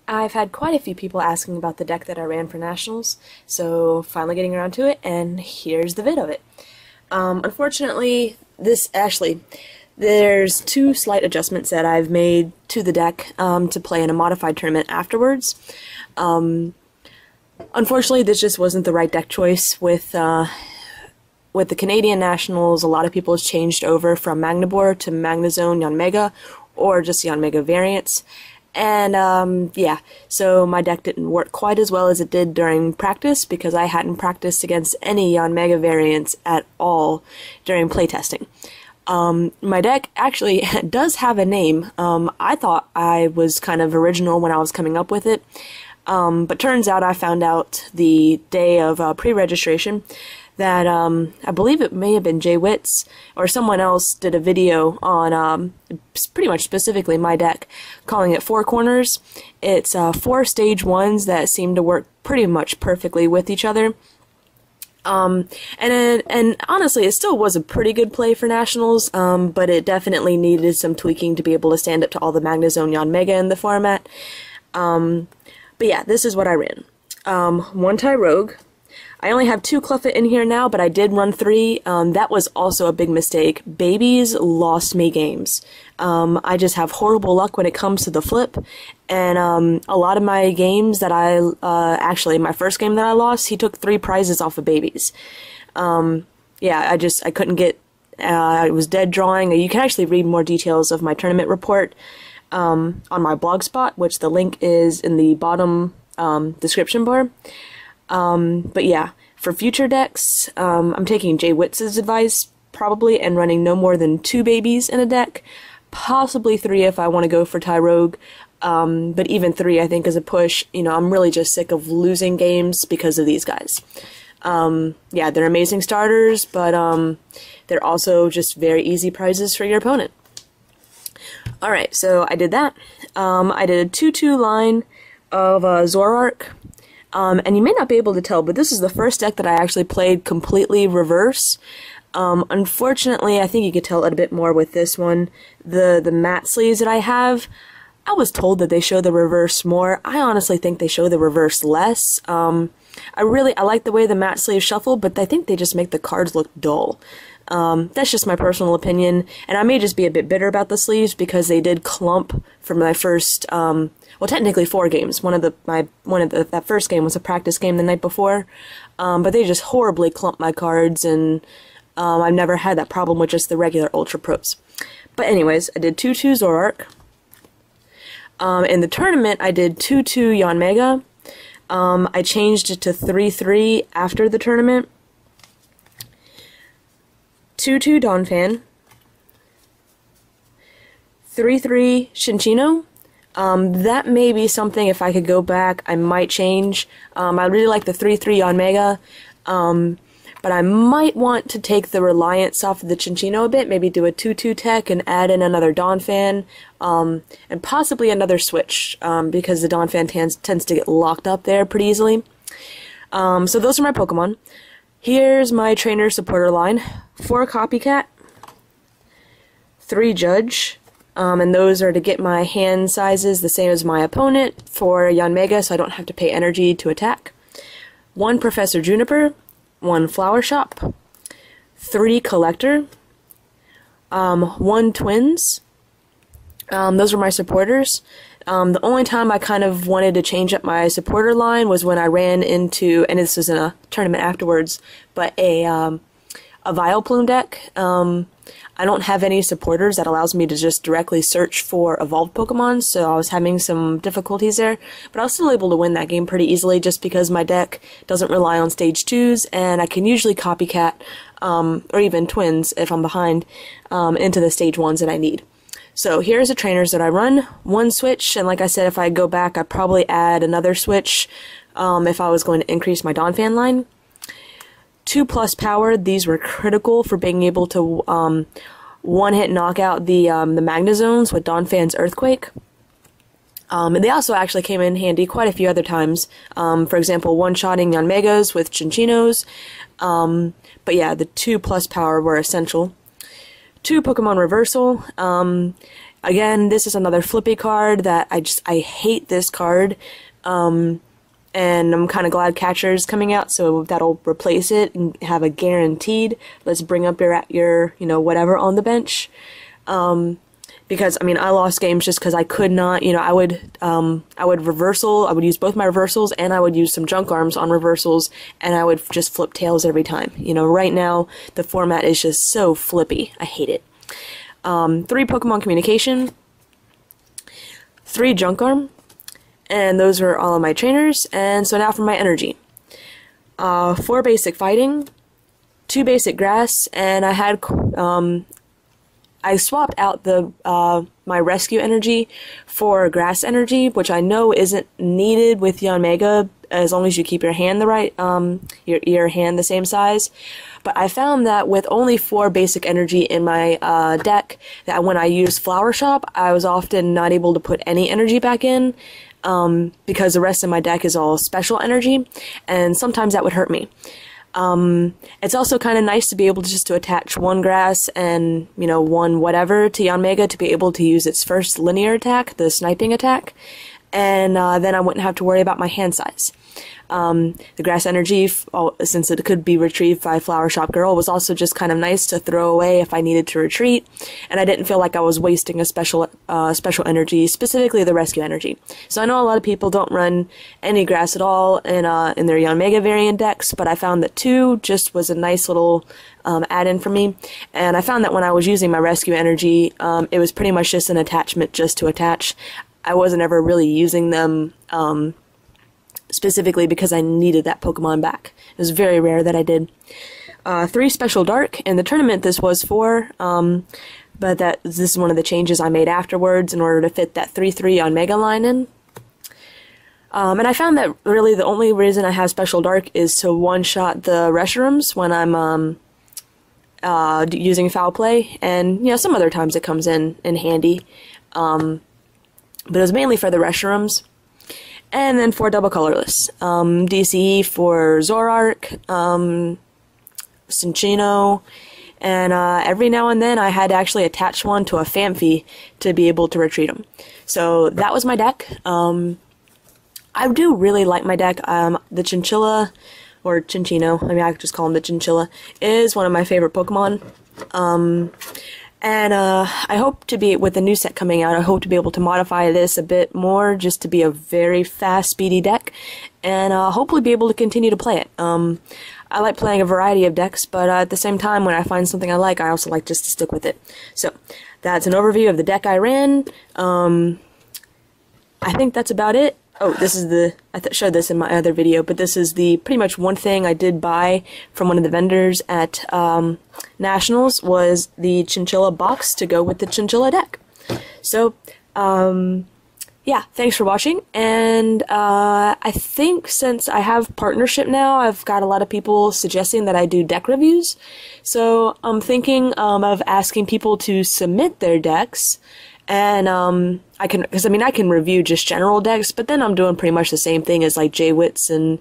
I've had quite a few people asking about the deck that I ran for Nationals, so finally getting around to it, and here's the vid of it. Unfortunately, there's two slight adjustments that I've made to the deck to play in a modified tournament afterwards. Unfortunately, this just wasn't the right deck choice with the Canadian Nationals. A lot of people have changed over from Magnabor to Magnazone Yanmega, or just Yanmega variants. And yeah, so my deck didn't work quite as well as it did during practice because I hadn't practiced against any Yanmega variants at all during playtesting. My deck actually does have a name. I thought I was kind of original when I was coming up with it, but turns out I found out the day of pre-registration that I believe it may have been Jay Witz or someone else did a video on pretty much specifically my deck, calling it Four Corners. It's 4 stage 1s that seem to work pretty much perfectly with each other. And honestly, it still was a pretty good play for Nationals, but it definitely needed some tweaking to be able to stand up to all the Magnazone Yanmega in the format. But yeah, this is what I ran. 1 tie Rogue. I only have 2 Cluffet in here now, but I did run 3. That was also a big mistake. Babies lost me games. I just have horrible luck when it comes to the flip, and a lot of my games that actually, my first game that I lost, he took 3 prizes off of babies. Yeah, I couldn't get, I was dead drawing. You can actually read more details of my tournament report on my blogspot, which the link is in the bottom description bar. But yeah, for future decks, I'm taking Jay Witz's advice, probably, and running no more than 2 babies in a deck, possibly 3 if I want to go for tie Rogue, but even 3 I think is a push. You know, I'm really just sick of losing games because of these guys. Yeah, they're amazing starters, but they're also just very easy prizes for your opponent. Alright, so I did that. I did a 2-2 line of Zoroark. And you may not be able to tell, but this is the first deck that I actually played completely reverse. Unfortunately, I think you could tell it a bit more with this one. The matte sleeves that I have, I was told that they show the reverse more. I honestly think they show the reverse less. I like the way the matte sleeves shuffle, but I think they just make the cards look dull. That's just my personal opinion, and I may just be a bit bitter about the sleeves because they did clump for my first, well, technically 4 games. That first game was a practice game the night before, but they just horribly clumped my cards, and I've never had that problem with just the regular Ultra Pros. But anyways, I did 2-2 Zoroark. In the tournament, I did 2-2 Yanmega. I changed it to 3-3 after the tournament. 2-2 Donphan, 3-3 Cincinno. That may be something, if I could go back, I might change. I really like the 3-3 Yanmega, but I might want to take the reliance off of the Cincinno a bit, maybe do a 2-2 tech and add in another Donphan, and possibly another switch, because the Donphan tends to get locked up there pretty easily. So those are my Pokemon. Here's my trainer supporter line. 4 Copycat, 3 Judge, and those are to get my hand sizes the same as my opponent for Yanmega, so I don't have to pay energy to attack. 1 Professor Juniper, 1 Flower Shop, 3 Collector, 1 Twins. Those were my supporters. The only time I kind of wanted to change up my supporter line was when I ran into, and this was in a tournament afterwards, but a Vileplume deck. I don't have any supporters that allows me to just directly search for evolved Pokemon, so I was having some difficulties there, but I was still able to win that game pretty easily just because my deck doesn't rely on stage 2s, and I can usually Copycat, or even Twins if I'm behind, into the stage 1s that I need. So here's the trainers that I run. 1 switch, and like I said, if I go back, I'd probably add another switch if I was going to increase my Donphan line. 2+ power. These were critical for being able to one-hit knock out the Magnazones with Donphan's Earthquake. And they also actually came in handy quite a few other times. For example, one-shotting Yanmegas with Cincinnos. But yeah, the 2+ power were essential. 2 Pokemon Reversal. Again, this is another flippy card that I hate this card. And I'm kind of glad Catcher's coming out, so that'll replace it and have a guaranteed, let's bring up your you know, whatever on the bench. Because, I mean, I lost games just because I could not, you know, I would reversal, I would use both my reversals, and I would use some junk arms on reversals, and I would just flip tails every time. You know, right now, the format is just so flippy. I hate it. 3 Pokemon Communication, 3 junk arm, and those are all of my trainers. And so now for my energy. 4 basic fighting, 2 basic grass, and I had, I swapped out the my rescue energy for grass energy, which I know isn't needed with Yanmega as long as you keep your hand the right, your hand the same size. But I found that with only 4 basic energy in my deck, that when I used Flower Shop, I was often not able to put any energy back in, because the rest of my deck is all special energy, and sometimes that would hurt me. It's also kind of nice to be able to just to attach 1 grass and, you know, 1 whatever to Yanmega to be able to use its first linear attack, the sniping attack, and then I wouldn't have to worry about my hand size. The grass energy, since it could be retrieved by Flower Shop Girl, was also just kind of nice to throw away if I needed to retreat, and I didn't feel like I was wasting a special energy, specifically the rescue energy. So I know a lot of people don't run any grass at all in their Yanmega variant decks, but I found that 2 just was a nice little add-in for me, and I found that when I was using my rescue energy, it was pretty much just an attachment just to attach. I wasn't ever really using them specifically because I needed that Pokemon back. It was very rare that I did. 3 Special Dark. In the tournament this was 4, but this is one of the changes I made afterwards in order to fit that 3/3 on Mega line in. And I found that really the only reason I have Special Dark is to one-shot the Reshiram's when I'm using Foul Play, and you know, some other times it comes in handy. But it was mainly for the Reshiram's. And then 4 double colorless. DCE for Zoroark, Cincinno, and every now and then I had to actually attach one to a Phanpy to be able to retreat them. So that was my deck. I do really like my deck. The Chinchilla, or Cincinno, I mean I could just call him the Chinchilla, is one of my favorite Pokemon. And I hope to be, with the new set coming out, I hope to be able to modify this a bit more just to be a very fast, speedy deck, and hopefully be able to continue to play it. I like playing a variety of decks, but at the same time, when I find something I like, I also like just to stick with it. So, that's an overview of the deck I ran. I think that's about it. Oh, this is the, I showed this in my other video, but this is the pretty much one thing I did buy from one of the vendors at Nationals was the Chinchilla box to go with the Chinchilla deck. So, yeah, thanks for watching, and I think since I have partnership now, I've got a lot of people suggesting that I do deck reviews, so I'm thinking of asking people to submit their decks. And I can, because I mean I can review just general decks, but then I'm doing pretty much the same thing as like Jwits and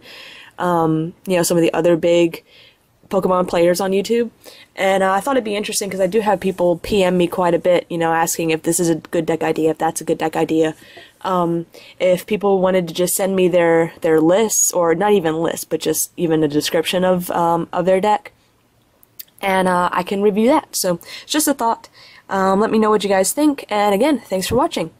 you know, some of the other big Pokemon players on YouTube. And I thought it'd be interesting because I do have people PM me quite a bit, you know, asking if this is a good deck idea, if that's a good deck idea. If people wanted to just send me their lists, or not even lists, but just even a description of their deck, and I can review that. So it's just a thought. Let me know what you guys think, and again, thanks for watching.